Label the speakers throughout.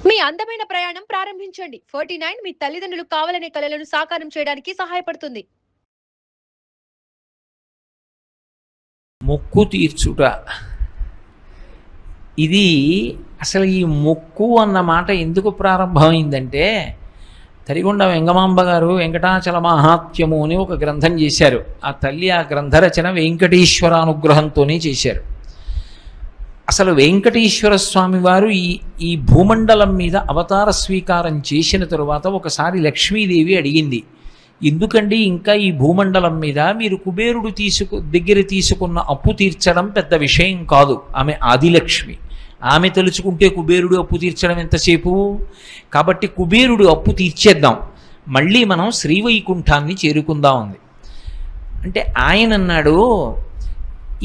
Speaker 1: మీ అందమైన ప్రయాణం ప్రారంభించండి. 49 మీ తల్లిదండ్రులు కావాలనే కలలను సాకారం చేయడానికి సహాయపడుతుంది.
Speaker 2: మొక్కు తీర్చుట. ఇది అసలు ఈ మొక్కు అన్న మాట ఎందుకు ప్రారంభమైందంటే, తరిగొండ వెంగమాంబ గారు వెంకటాచల మహాత్మ్యము అని ఒక గ్రంథం చేశారు. ఆ తల్లి ఆ గ్రంథరచన వెంకటేశ్వర అనుగ్రహంతోనే చేశారు. అసలు వెంకటేశ్వర స్వామి వారు ఈ భూమండలం మీద అవతార స్వీకారం చేసిన తరువాత ఒకసారి లక్ష్మీదేవి అడిగింది, ఎందుకండి ఇంకా ఈ భూమండలం మీద మీరు కుబేరుడు దగ్గర తీసుకున్న అప్పు తీర్చడం పెద్ద విషయం కాదు. ఆమె ఆదిలక్ష్మి, ఆమె తలుచుకుంటే కుబేరుడు అప్పు తీర్చడం ఎంతసేపు, కాబట్టి కుబేరుడు అప్పు తీర్చేద్దాం, మళ్ళీ మనం శ్రీవైకుంఠాన్ని చేరుకుందాం అంది. అంటే ఆయన అన్నాడు,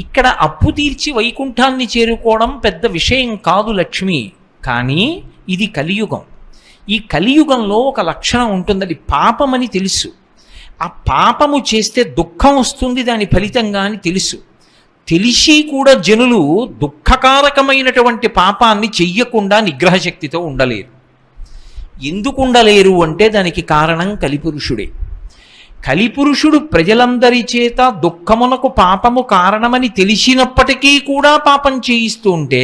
Speaker 2: ఇక్కడ అప్పు తీర్చి వైకుంఠాన్ని చేరుకోవడం పెద్ద విషయం కాదు లక్ష్మి, కానీ ఇది కలియుగం. ఈ కలియుగంలో ఒక లక్షణం ఉంటుంది, అది పాపమని తెలుసు. ఆ పాపము చేస్తే దుఃఖం వస్తుంది దాని ఫలితంగా అని తెలుసు. తెలిసి కూడా జనులు దుఃఖకారకమైనటువంటి పాపాన్ని చెయ్యకుండా నిగ్రహశక్తితో ఉండలేరు. ఎందుకు ఉండలేరు అంటే దానికి కారణం కలిపురుషుడే. కలిపురుషుడు ప్రజలందరి చేత దుఃఖమునకు పాపము కారణమని తెలిసినప్పటికీ కూడా పాపం చేయిస్తూ ఉంటే,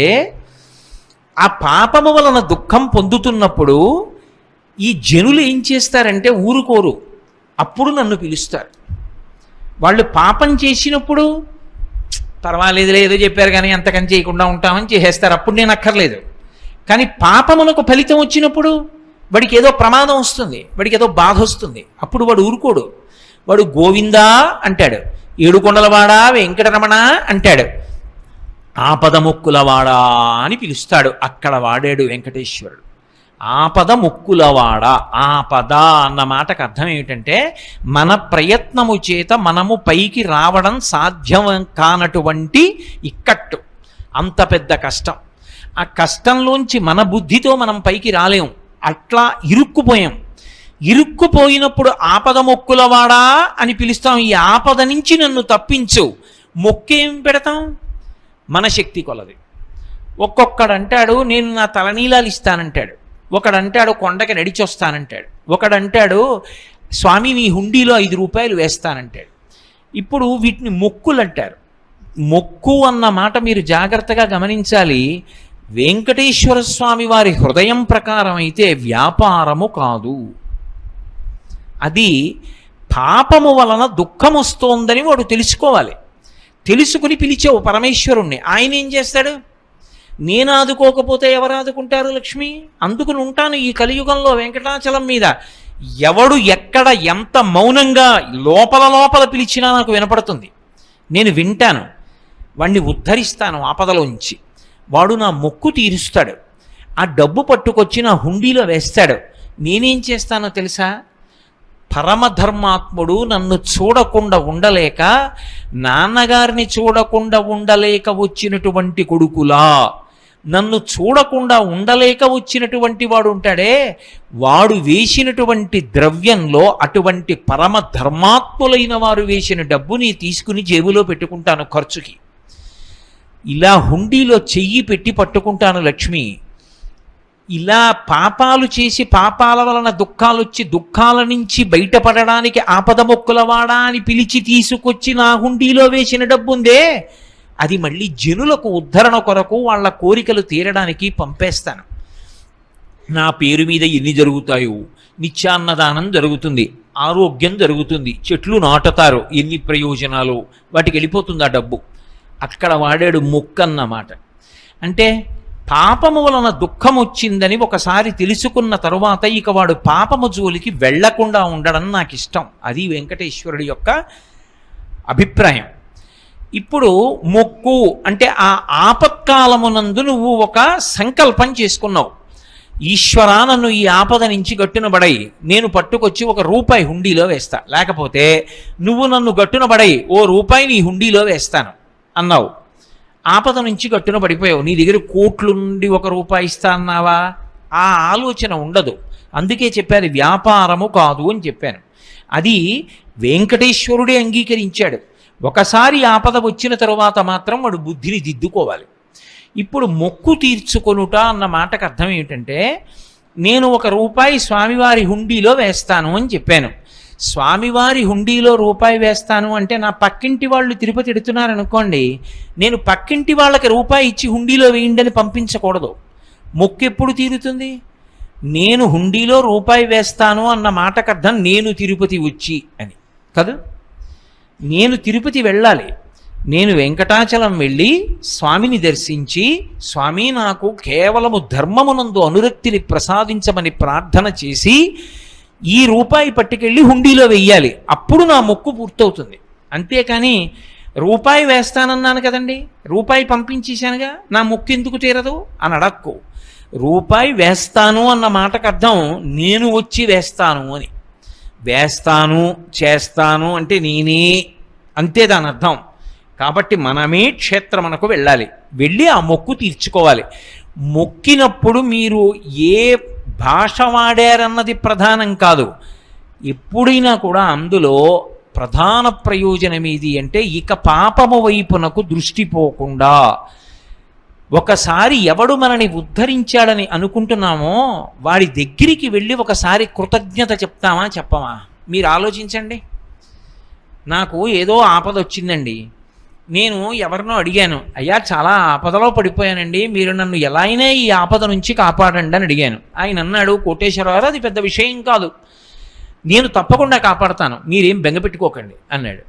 Speaker 2: ఆ పాపము వలన దుఃఖం పొందుతున్నప్పుడు ఈ జనులు ఏం చేస్తారంటే ఊరుకోరు, అప్పుడు నన్ను పిలుస్తారు. వాళ్ళు పాపం చేసినప్పుడు పర్వాలేదు ఏదో చెప్పారు కానీ అంతకని చేయకుండా ఉంటామని చేసేస్తారు, అప్పుడు నేను అక్కర్లేదు. కానీ పాపమునకు ఫలితం వచ్చినప్పుడు వాడికి ఏదో ప్రమాదం వస్తుంది, వాడికి ఏదో బాధ వస్తుంది, అప్పుడు వాడు ఊరుకోడు. వాడు గోవిందా అంటాడు, ఏడుకొండలవాడా వెంకటరమణ అంటాడు, ఆపద ముక్కులవాడా అని పిలుస్తాడు. అక్కడ వాడాడు వెంకటేశ్వరుడు, ఆపద ముక్కులవాడ. ఆపద అన్న మాటకు అర్థం ఏమిటంటే, మన ప్రయత్నము చేత మనము పైకి రావడం సాధ్యం కానటువంటి ఇక్కట్టు, అంత పెద్ద కష్టం. ఆ కష్టంలోంచి మన బుద్ధితో మనం పైకి రాలేం, అట్లా ఇరుక్కుపోయాం. ఇరుక్కుపోయినప్పుడు ఆపద మొక్కులవాడా అని పిలుస్తాం. ఈ ఆపద నుంచి నన్ను తప్పించు. మొక్కేం పెడతాం? మన శక్తి కొలది. ఒక్కొక్కడంటాడు నేను నా తలనీలాలు ఇస్తానంటాడు, ఒకడంటాడు కొండకి నడిచొస్తానంటాడు, ఒకడంటాడు స్వామి మీ హుండీలో 5 రూపాయలు వేస్తానంటాడు. ఇప్పుడు వీటిని మొక్కులు అంటారు. మొక్కు అన్న మాట మీరు జాగ్రత్తగా గమనించాలి. వెంకటేశ్వర స్వామి వారి హృదయం ప్రకారం అయితే వ్యాపారము కాదు. అది పాపము వలన దుఃఖం వస్తోందని వాడు తెలుసుకోవాలి. తెలుసుకుని పిలిచావు పరమేశ్వరుణ్ణి, ఆయన ఏం చేస్తాడు? నేను ఆదుకోకపోతే ఎవరు ఆదుకుంటారు లక్ష్మి? అందుకుని ఉంటాను ఈ కలియుగంలో వెంకటాచలం మీద. ఎవడు ఎక్కడ ఎంత మౌనంగా లోపల లోపల పిలిచినా నాకు వినపడుతుంది, నేను వింటాను, వాణ్ణి ఉద్ధరిస్తాను ఆపదలోంచి. వాడు నా మొక్కు తీరుస్తాడు, ఆ డబ్బు పట్టుకొచ్చి నా హుండీలో వేస్తాడు. నేనేం చేస్తానో తెలుసా? పరమధర్మాత్ముడు నన్ను చూడకుండా ఉండలేక, నాన్నగారిని చూడకుండా ఉండలేక వచ్చినటువంటి కొడుకులా నన్ను చూడకుండా ఉండలేక వచ్చినటువంటి వాడు ఉంటాడే, వాడు వేసినటువంటి ద్రవ్యంలో అటువంటి పరమధర్మాత్ములైన వారు వేసిన డబ్బుని తీసుకుని జేబులో పెట్టుకుంటాను ఖర్చుకి. ఇలా హుండీలో చెయ్యి పెట్టి పట్టుకుంటాను లక్ష్మి. ఇలా పాపాలు చేసి పాపాల వలన దుఃఖాలు వచ్చి దుఃఖాల నుంచి బయటపడడానికి ఆపద మొక్కులవాడా అని పిలిచి తీసుకొచ్చి నా హుండీలో వేసిన డబ్బు ఉందే, అది మళ్ళీ జనులకు ఉద్ధరణ కొరకు వాళ్ళ కోరికలు తీరడానికి పంపేస్తాను. నా పేరు మీద ఎన్ని జరుగుతాయో, నిత్యాన్నదానం జరుగుతుంది, ఆరోగ్యం జరుగుతుంది, చెట్లు నాటుతారు, ఎన్ని ప్రయోజనాలు, వాటికి వెళ్ళిపోతుంది ఆ డబ్బు. అక్కడ వాడాడు మొక్కన్నమాట. అంటే పాపము వలన దుఃఖం వచ్చిందని ఒకసారి తెలుసుకున్న తరువాత ఇక వాడు పాపము జోలికి వెళ్లకుండా ఉండడం నాకు ఇష్టం. అది వెంకటేశ్వరుడి యొక్క అభిప్రాయం. ఇప్పుడు మొక్కు అంటే ఆ ఆపత్కాలమునందు నువ్వు ఒక సంకల్పం చేసుకున్నావు, ఈశ్వరా నన్ను ఈ ఆపద నుంచి గట్టున పడై, నేను పట్టుకొచ్చి 1 రూపాయి హుండీలో వేస్తా, లేకపోతే నువ్వు నన్ను గట్టున పడై ₹1 నీ హుండీలో వేస్తాను అన్నావు. ఆపద నుంచి గట్టున పడిపోయావు, నీ దగ్గర కోట్లు నుండి 1 రూపాయి ఇస్తా అన్నావా? ఆ ఆలోచన ఉండదు. అందుకే చెప్పాను వ్యాపారము కాదు అని చెప్పాను. అది వెంకటేశ్వరుడే అంగీకరించాడు. ఒకసారి ఆపద వచ్చిన తరువాత మాత్రం వాడు బుద్ధిని దిద్దుకోవాలి. ఇప్పుడు మొక్కు తీర్చుకొనుట అన్న మాటకు అర్థం ఏమిటంటే, నేను ₹1 స్వామివారి హుండీలో వేస్తాను అని చెప్పాను. స్వామివారి హుండీలో రూపాయి వేస్తాను అంటే నా పక్కింటి వాళ్ళు తిరుపతి ఎడుతున్నారనుకోండి, నేను పక్కింటి వాళ్ళకి రూపాయి ఇచ్చి హుండీలో వేయండి అని పంపించకూడదు. మొక్కు ఎప్పుడు తీరుతుంది? నేను హుండీలో రూపాయి వేస్తాను అన్న మాటకు అర్థం నేను తిరుపతి వచ్చి అని కదా. నేను తిరుపతి వెళ్ళాలి, నేను వెంకటాచలం వెళ్ళి స్వామిని దర్శించి, స్వామి నాకు కేవలము ధర్మమునందు అనురక్తిని ప్రసాదించమని ప్రార్థన చేసి ఈ రూపాయి పట్టుకెళ్ళి హుండీలో వెయ్యాలి. అప్పుడు నా మొక్కు పూర్తవుతుంది. అంతేకాని రూపాయి వేస్తానన్నాను కదండి, రూపాయి పంపించేశానుగా, నా మొక్కు ఎందుకు తీరదు అని అడక్కు. రూపాయి వేస్తాను అన్న మాటకు అర్థం నేను వచ్చి వేస్తాను అని. వేస్తాను చేస్తాను అంటే నేనే, అంతే దాని అర్థం. కాబట్టి మనమే క్షేత్రమునకు వెళ్ళాలి, వెళ్ళి ఆ మొక్కు తీర్చుకోవాలి. మొక్కినప్పుడు మీరు ఏ భాష వాడారన్నది ప్రధానం కాదు. ఎప్పుడైనా కూడా అందులో ప్రధాన ప్రయోజనం ఏది అంటే, ఇక పాపము వైపునకు దృష్టి పోకుండా, ఒకసారి ఎవడు మనని ఉద్ధరించాడని అనుకుంటున్నామో వాడి దగ్గరికి వెళ్ళి ఒకసారి కృతజ్ఞత చెప్తామా చెప్పమా? మీరు ఆలోచించండి. నాకు ఏదో ఆపద వచ్చిందండి, నేను ఎవరినో అడిగాను, అయ్యా చాలా ఆపదలో పడిపోయానండి, మీరు నన్ను ఎలా అయినా ఈ ఆపద నుంచి కాపాడండి అని అడిగాను. ఆయన అన్నాడు, కోటేశ్వరరావు అది పెద్ద విషయం కాదు, నేను తప్పకుండా కాపాడతాను, మీరేం బెంగపెట్టుకోకండి అన్నాడు.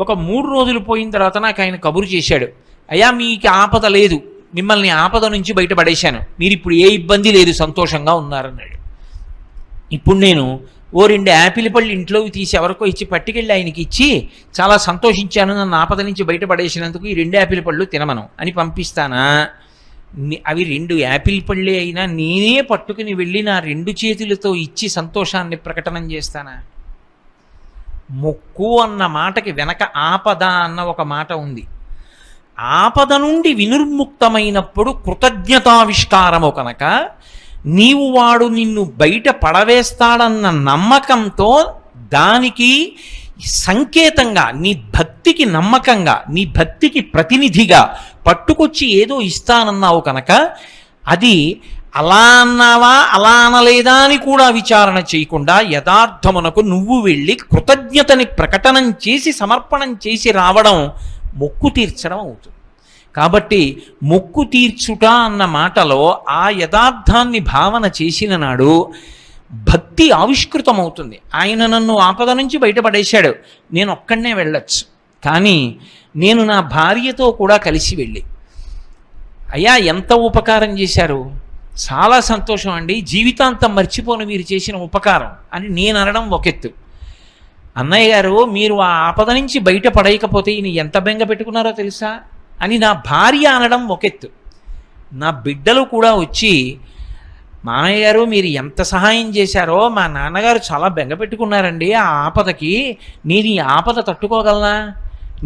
Speaker 2: ఒక 3 రోజులు పోయిన తర్వాత నాకు ఆయన కబురు చేశాడు, అయ్యా మీకు ఆపద లేదు, మిమ్మల్ని ఆపద నుంచి బయటపడేశాను, మీరు ఇప్పుడు ఏ ఇబ్బంది లేదు, సంతోషంగా ఉన్నారన్నాడు. ఇప్పుడు నేను 2 యాపిల్ పళ్ళు ఇంట్లోకి తీసి ఎవరికో ఇచ్చి పట్టుకెళ్ళి ఆయనకి ఇచ్చి చాలా సంతోషించాను, నన్ను ఆపద నుంచి బయటపడేసినందుకు ఈ 2 యాపిల్ పళ్ళు తినమను అని పంపిస్తానా? అవి 2 యాపిల్ పళ్ళే అయినా నేనే పట్టుకుని వెళ్ళి నా 2 చేతులతో ఇచ్చి సంతోషాన్ని ప్రకటన చేస్తానా? మొక్కు అన్న మాటకి వెనక ఆపద అన్న ఒక మాట ఉంది. ఆపద నుండి వినిర్ముక్తమైనప్పుడు కృతజ్ఞతావిష్కారము కనుక నీవు వాడు నిన్ను బయట పడవేస్తాడన్న నమ్మకంతో, దానికి సంకేతంగా నీ భక్తికి నమ్మకంగా, నీ భక్తికి ప్రతినిధిగా పట్టుకొచ్చి ఏదో ఇస్తానన్నావు కనుక, అది అలా అన్నావా అలా అనలేదా అని కూడా విచారణ చేయకుండా యథార్థమునకు నువ్వు వెళ్ళి కృతజ్ఞతని ప్రకటనం చేసి సమర్పణం చేసి రావడం మొక్కు తీర్చడం అవుతుంది. కాబట్టి మొక్కు తీర్చుట అన్న మాటలో ఆ యథార్థాన్ని భావన చేసిన నాడు భక్తి ఆవిష్కృతమవుతుంది. ఆయన నన్ను ఆపద నుంచి బయటపడేశాడు, నేను ఒక్కడనే వెళ్ళొచ్చు, కానీ నేను నా భార్యతో కూడా కలిసి వెళ్ళి, అయ్యా ఎంత ఉపకారం చేశారు, చాలా సంతోషం అండి, జీవితాంతం మర్చిపోను మీరు చేసిన ఉపకారం అని నేను అనడం ఒక ఎత్తు. అన్నయ్య గారు మీరు ఆ ఆపద నుంచి బయటపడేయకపోతే ఈయన ఎంత బెంగ పెట్టుకున్నారో తెలుసా అని నా భార్య అనడం ఒక ఎత్తు. నా బిడ్డలు కూడా వచ్చి, మామయ్య గారు మీరు ఎంత సహాయం చేశారో, మా నాన్నగారు చాలా బెంగ పెట్టుకున్నారండి ఆ ఆపదకి, నేను ఈ ఆపద తట్టుకోగలనా,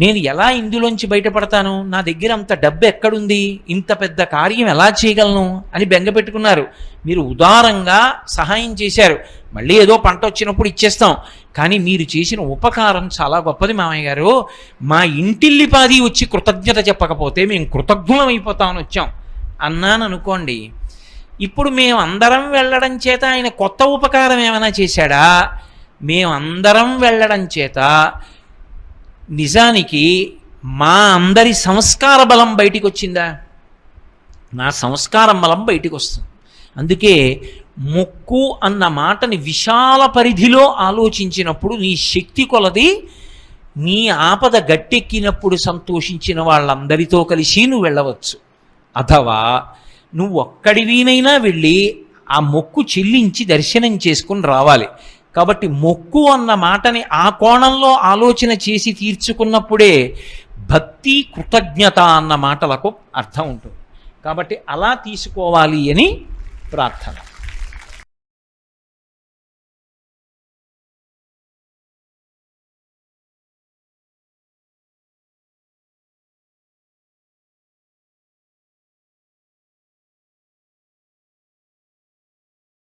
Speaker 2: నేను ఎలా ఇందులోంచి బయటపడతాను, నా దగ్గర అంత డబ్బు ఎక్కడుంది, ఇంత పెద్ద కార్యం ఎలా చేయగలను అని బెంగ పెట్టుకున్నారు. మీరు ఉదారంగా సహాయం చేశారు, మళ్ళీ ఏదో పంట వచ్చినప్పుడు ఇచ్చేస్తాం, కానీ మీరు చేసిన ఉపకారం చాలా గొప్పది మామయ్య గారు, మా ఇంటిల్లిపాది వచ్చి కృతజ్ఞత చెప్పకపోతే మేము కృతజ్ఞులం అయిపోతామని వచ్చాం అన్నాను అనుకోండి. ఇప్పుడు మేము అందరం వెళ్ళడం చేత ఆయన కొత్త ఉపకారం ఏమైనా చేశాడా? మేమందరం వెళ్ళడం చేత నిజానికి మా అందరి సంస్కార బలం బయటికి వచ్చిందా? నా సంస్కారం బలం బయటికి వస్తుంది. అందుకే మొక్కు అన్న మాటని విశాల పరిధిలో ఆలోచించినప్పుడు నీ శక్తి కొలది నీ ఆపద గట్టెక్కినప్పుడు సంతోషించిన వాళ్ళందరితో కలిసి నువ్వు వెళ్ళవచ్చు. అథవా నువ్వు ఒక్కడివీనైనా వెళ్ళి ఆ మొక్కు చెల్లించి దర్శనం చేసుకుని రావాలి. కాబట్టి మొక్కు అన్న మాటని ఆ కోణంలో ఆలోచన చేసి తీర్చుకున్నప్పుడే భక్తి కృతజ్ఞత అన్న మాటలకు అర్థం ఉంటుంది. కాబట్టి అలా తీసుకోవాలి అని ప్రార్థన.